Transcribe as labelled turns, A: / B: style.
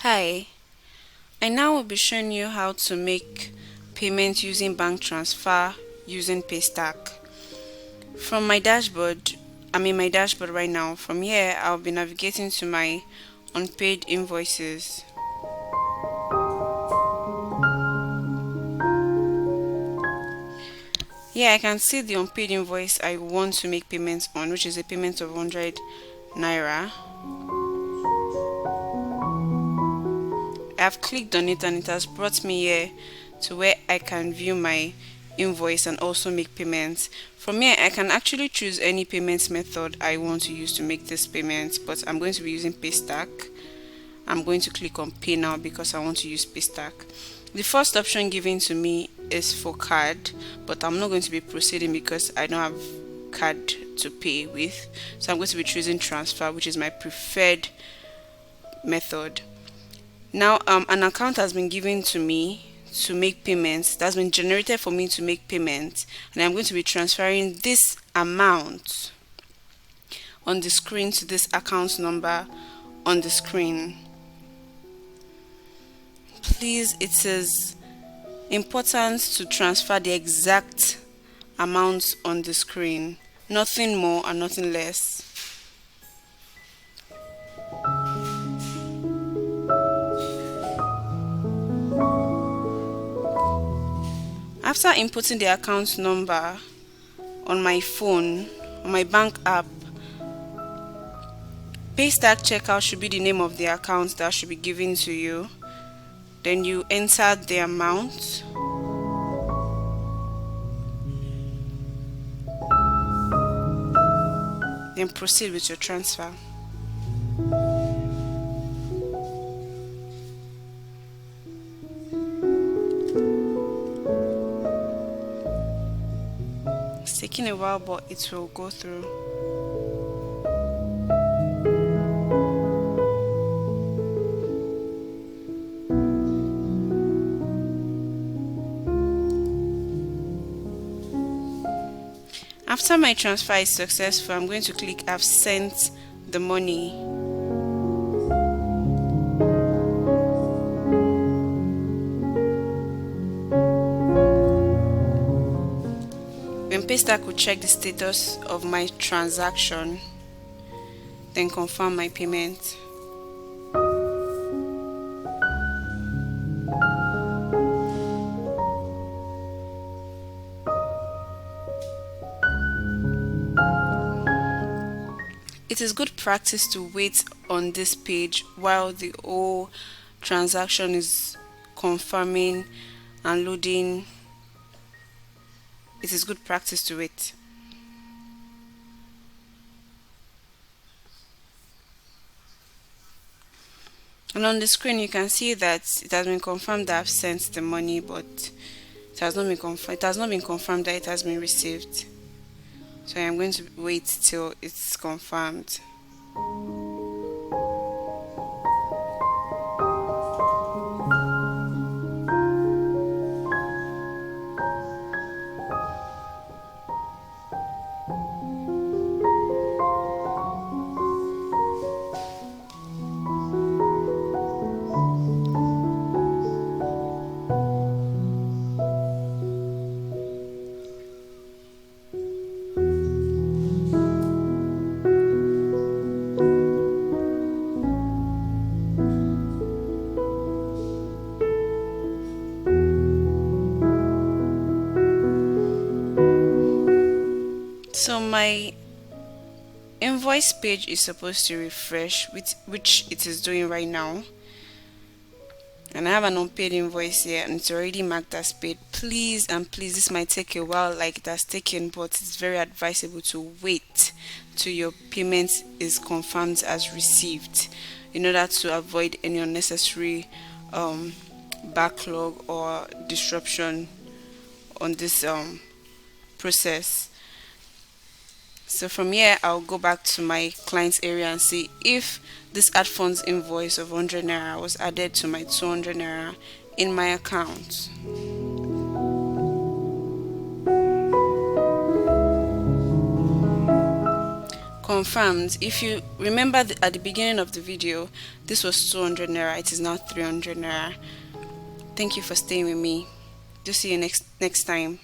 A: Hi, I now will be showing you how to make payments using bank transfer using Paystack. From my dashboard, I'm in my dashboard right now. From here, I'll be navigating to my unpaid invoices. Here I can see the unpaid invoice I want to make payments on, which is a payment of 100 naira. I've clicked on it and it has brought me here to where I can view my invoice and also make payments. From here, I can actually choose any payment method I want to use to make this payment, but I'm going to be using Paystack. I'm going to click on Pay now because I want to use Paystack. The first option given to me is for card, but I'm not going to be proceeding because I don't have card to pay with. So I'm going to be choosing transfer, which is my preferred method. Now, an account has been given to me to make payments. That's been generated for me to make payments, and I'm going to be transferring this amount on the screen to this account number on the screen. Please, it is important to transfer the exact amount on the screen, nothing more and nothing less. After inputting the account number on my phone, on my bank app, Paystack checkout should be the name of the account that should be given to you. Then you enter the amount. Then proceed with your transfer. It's taking a while, but it will go through. After my transfer is successful, I'm going to click I've sent the money. Then Paystack will check the status of my transaction, then confirm my payment. It is good practice to wait on this page while the whole transaction is confirming and loading. It is good practice to wait. And on the screen you can see that it has been confirmed that I've sent the money, but it has not been confirmed that it has been received. So I'm going to wait till it's confirmed. So my invoice page is supposed to refresh, which it is doing right now. And I have an unpaid invoice here and it's already marked as paid. Please and please, this might take a while like it has taken, but it's very advisable to wait till your payment is confirmed as received in order to avoid any unnecessary backlog or disruption on this process. So from here, I'll go back to my client's area and see if this add funds invoice of 100 naira was added to my 200 naira in my account. confirmed. If you remember at the beginning of the video, this was 200 naira. It is now 300 naira. Thank you for staying with me. Just see you next time.